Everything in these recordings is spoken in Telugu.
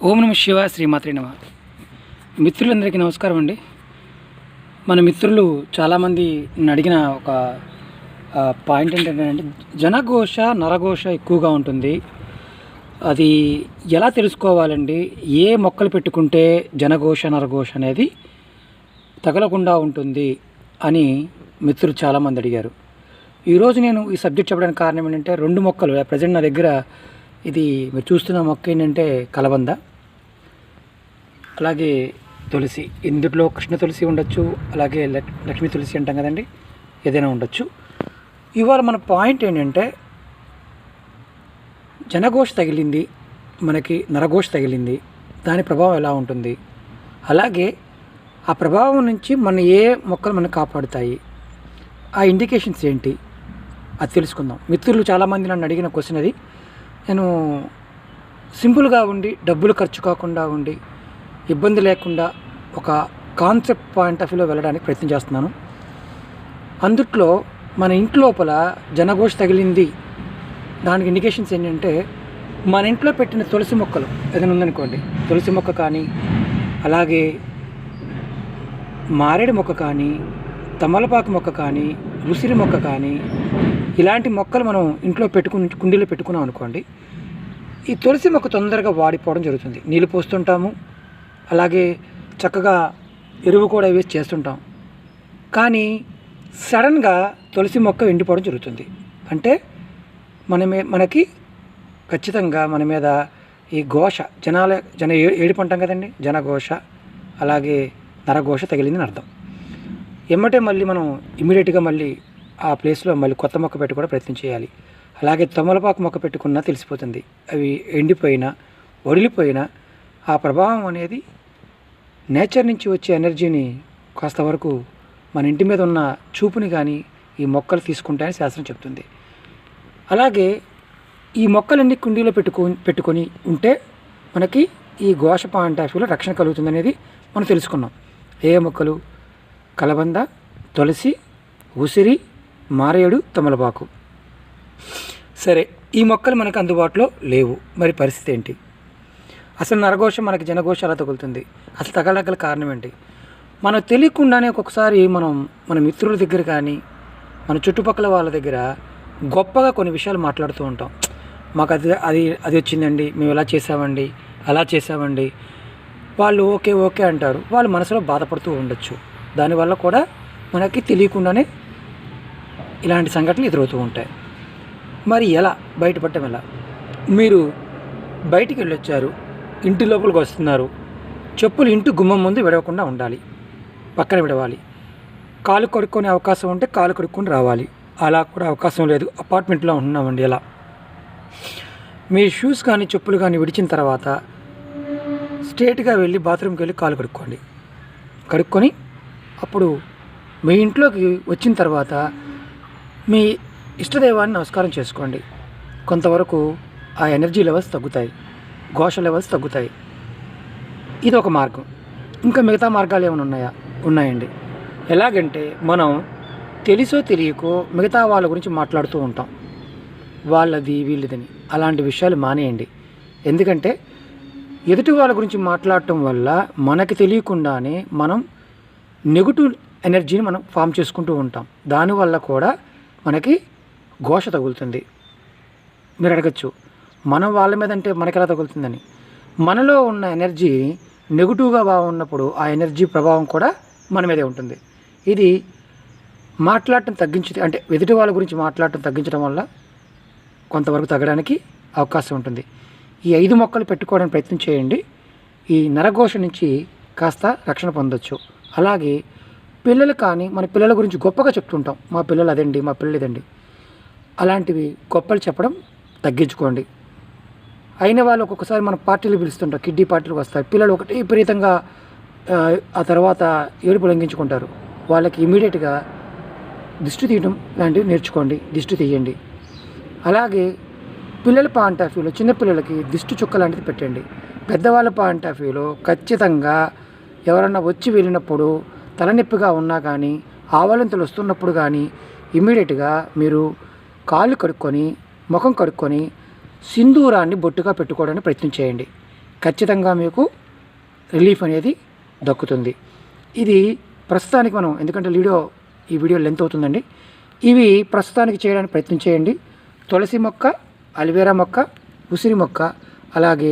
ఓం నమ శివ శ్రీమాత్రే నమ. మిత్రులందరికీ నమస్కారం అండి. మన మిత్రులు చాలామంది అడిగిన ఒక పాయింట్ ఏంటంటే, జనఘోష నరఘోష ఎక్కువగా ఉంటుంది. అది ఎలా తెలుసుకోవాలండి? ఏ మొక్కలు పెట్టుకుంటే జనఘోష నరఘోష అనేది తగలకుండా ఉంటుంది అని మిత్రులు చాలామంది అడిగారు. ఈరోజు నేను ఈ సబ్జెక్ట్ చెప్పడానికి కారణం ఏంటంటే, రెండు మొక్కలు ప్రజెంట్ నా దగ్గర. ఇది మీరు చూస్తున్న మొక్క ఏంటంటే కలబంద, అలాగే తులసి. ఇందులో కృష్ణ తులసి ఉండొచ్చు, అలాగే లక్ష్మీ తులసి అంటాం కదండి, ఏదైనా ఉండొచ్చు. ఇవాళ మన పాయింట్ ఏంటంటే, జనఘోష తగిలింది, మనకి నరఘోష తగిలింది, దాని ప్రభావం ఎలా ఉంటుంది, అలాగే ఆ ప్రభావం నుంచి మన ఏ మొక్కలు మనకు కాపాడుతాయి, ఆ ఇండికేషన్స్ ఏంటి, అది తెలుసుకుందాం. మిత్రులు చాలామంది నన్ను అడిగిన క్వశ్చన్ అది. నేను సింపుల్గా ఉండి, డబ్బులు ఖర్చు కాకుండా ఉండి, ఇబ్బంది లేకుండా ఒక కాన్సెప్ట్ పాయింట్ ఆఫ్ వ్యూలో వెళ్ళడానికి ప్రయత్నం చేస్తున్నాను. అందుట్లో మన ఇంటి లోపల జనఘోష తగిలింది, దానికి ఇండికేషన్స్ ఏంటంటే, మన ఇంట్లో పెట్టిన తులసి మొక్కలు ఏదైనా ఉందనుకోండి, తులసి మొక్క కానీ, అలాగే మారేడు మొక్క కానీ, తమలపాకు మొక్క కానీ, ఉసిరి మొక్క కానీ, ఇలాంటి మొక్కలు మనం ఇంట్లో కుండీలో పెట్టుకున్నాం అనుకోండి, ఈ తులసి మొక్క తొందరగా వాడిపోవడం జరుగుతుంది. నీళ్ళు పోస్తుంటాము, అలాగే చక్కగా ఎరువు కూడా వేసి చేస్తుంటాం, కానీ సడన్గా తులసి మొక్క ఎండిపోవడం జరుగుతుంది. అంటే మనకి ఖచ్చితంగా మన మీద ఈ ఘోష జన ఏడుపు అంటాం కదండి, జనఘోష అలాగే నరఘోష తగిలిందని అర్థం. ఎమ్మటే మళ్ళీ మనం ఇమీడియట్గా మళ్ళీ ఆ ప్లేస్లో మళ్ళీ కొత్త మొక్క పెట్టుకోవడం ప్రయత్నం చేయాలి. అలాగే తమలపాకు మొక్క పెట్టుకున్నా తెలిసిపోతుంది, అవి ఎండిపోయినా వడిలిపోయినా ఆ ప్రభావం అనేది నేచర్ నుంచి వచ్చే ఎనర్జీని కాస్త వరకు మన ఇంటి మీద ఉన్న చూపుని కానీ ఈ మొక్కలు తీసుకుంటాయని శాస్త్రం చెప్తుంది. అలాగే ఈ మొక్కలన్నీ కుండీలో పెట్టుకొని ఉంటే మనకి ఈ ఘోష పాయింట్ ఆఫ్ వ్యూలో రక్షణ కలుగుతుంది అనేది మనం తెలుసుకున్నాం. ఏ మొక్కలు? కలబంద, తులసి, ఉసిరి, మారేడు, తమలపాకు. సరే, ఈ మొక్కలు మనకు అందుబాటులో లేవు, మరి పరిస్థితి ఏంటి? అసలు నరఘోష మనకి జనఘోష ఎలా తగులుతుంది? అసలు తగలగల కారణం ఏంటి? మనం తెలియకుండానే ఒక్కొక్కసారి మన మిత్రుల దగ్గర కానీ, మన చుట్టుపక్కల వాళ్ళ దగ్గర గొప్పగా కొన్ని విషయాలు మాట్లాడుతూ ఉంటాం. మాకు అది వచ్చిందండి, మేము ఇలా చేసామండి, అలా చేసామండి. వాళ్ళు ఓకే అంటారు, వాళ్ళు మనసులో బాధపడుతూ ఉండొచ్చు. దానివల్ల కూడా మనకి తెలియకుండానే ఇలాంటి సంఘటనలు ఎదురవుతూ ఉంటాయి. మరి ఎలా బయటపడటం ఎలా? మీరు బయటికి వెళ్ళొచ్చారు, ఇంటి లోపలికి వస్తున్నారు, చెప్పులు ఇంటి గుమ్మం ముందు విడవకుండా ఉండాలి, పక్కన విడవాలి. కాలు కడుక్కునే అవకాశం ఉంటే కాలు కడుక్కొని రావాలి. అలా కూడా అవకాశం లేదు, అపార్ట్మెంట్లో ఉంటున్నామండి. ఎలా మీ షూస్ కానీ చెప్పులు కానీ విడిచిన తర్వాత స్ట్రేట్గా వెళ్ళి బాత్రూమ్కి వెళ్ళి కాలు కడుక్కొని అప్పుడు మీ ఇంట్లోకి వచ్చిన తర్వాత మీ ఇష్టదైవాన్ని నమస్కారం చేసుకోండి. కొంతవరకు ఆ ఎనర్జీ లెవెల్స్ తగ్గుతాయి, ఘోష లెవెల్స్ తగ్గుతాయి. ఇది ఒక మార్గం. ఇంకా మిగతా మార్గాలు ఏమైనా ఉన్నాయండి. ఎలాగంటే, మనం తెలుసో తెలియకో మిగతా వాళ్ళ గురించి మాట్లాడుతూ ఉంటాం, వాళ్ళది వీళ్ళదని. అలాంటి విషయాలు మానేయండి. ఎందుకంటే ఎదుటి వాళ్ళ గురించి మాట్లాడటం వల్ల మనకి తెలియకుండానే మనం నెగిటివ్ ఎనర్జీని మనం ఫామ్ చేసుకుంటూ ఉంటాం. దానివల్ల కూడా మనకి ఘోష తగులుతుంది. మీరు అడగచ్చు, మనం వాళ్ళ మీద అంటే మనకి ఎలా తగులుతుందని. మనలో ఉన్న ఎనర్జీ నెగిటివ్గా ఉన్నప్పుడు ఆ ఎనర్జీ ప్రభావం కూడా మన మీదే ఉంటుంది. ఇది మాట్లాడటం అంటే ఎదుటి వాళ్ళ గురించి మాట్లాడటం తగ్గించడం వల్ల కొంతవరకు తగ్గడానికి అవకాశం ఉంటుంది. ఈ 5 మొక్కలు పెట్టుకోవడానికి ప్రయత్నం చేయండి. ఈ నరఘోష నుంచి కాస్త రక్షణ పొందొచ్చు. అలాగే పిల్లలు కానీ, మన పిల్లల గురించి గొప్పగా చెప్తుంటాం, మా పిల్లలు అదండి, మా పిల్లలు ఇదండి. అలాంటివి గొప్పలు చెప్పడం తగ్గించుకోండి. అయిన వాళ్ళు ఒక్కొక్కసారి మన పార్టీలు పిలుస్తుంటాం, కిడ్డీ పార్టీలకు వస్తారు. పిల్లలు ఒకటి విపరీతంగా ఆ తర్వాత ఏడుపు లంఘించుకుంటారు. వాళ్ళకి ఇమీడియట్గా దిష్టి తీయడం లాంటివి నేర్చుకోండి, దిష్టి తీయండి. అలాగే పిల్లల పాయింట్ ఆఫ్ వ్యూలో చిన్నపిల్లలకి దిష్టి చుక్క లాంటిది పెట్టండి. పెద్దవాళ్ళ పాయింట్ ఆఫ్ వ్యూలో ఖచ్చితంగా ఎవరన్నా వచ్చి వెళ్ళినప్పుడు, తలనొప్పిగా ఉన్నా కానీ, ఆవలింతలు వస్తున్నప్పుడు కానీ ఇమీడియట్గా మీరు కాళ్ళు కడుక్కొని, ముఖం కడుక్కొని సింధూరాన్ని బొట్టుగా పెట్టుకోవడానికి ప్రయత్నం చేయండి. ఖచ్చితంగా మీకు రిలీఫ్ అనేది దక్కుతుంది. ఇది ప్రస్తుతానికి మనం, ఎందుకంటే ఈ వీడియో లెంత్ అవుతుందండి, ఇవి ప్రస్తుతానికి చేయడానికి ప్రయత్నం చేయండి. తులసి మొక్క, అలోవెరా మొక్క, ఉసిరి మొక్క, అలాగే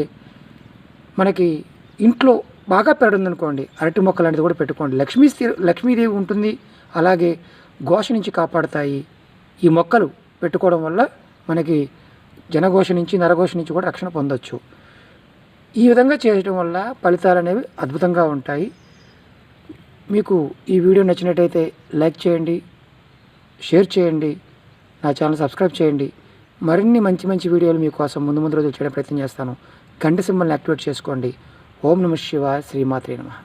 మనకి ఇంట్లో బాగా పెరడుందనుకోండి అరటి మొక్క లాంటిది కూడా పెట్టుకోండి. లక్ష్మీదేవి ఉంటుంది, అలాగే ఘోష నుంచి కాపాడుతాయి. ఈ మొక్కలు పెట్టుకోవడం వల్ల మనకి జనఘోష నుంచి, నరఘోష నుంచి కూడా రక్షణ పొందొచ్చు. ఈ విధంగా చేయడం వల్ల ఫలితాలు అనేవి అద్భుతంగా ఉంటాయి. మీకు ఈ వీడియో నచ్చినట్టయితే లైక్ చేయండి, షేర్ చేయండి, నా ఛానల్ సబ్స్క్రైబ్ చేయండి. మరిన్ని మంచి మంచి వీడియోలు మీకోసం ముందు రోజులు చేయడం ప్రయత్నం చేస్తాను. గంట సింబల్ని యాక్టివేట్ చేసుకోండి. ఓం నమః శివాయ. శ్రీమాత్రే నమః.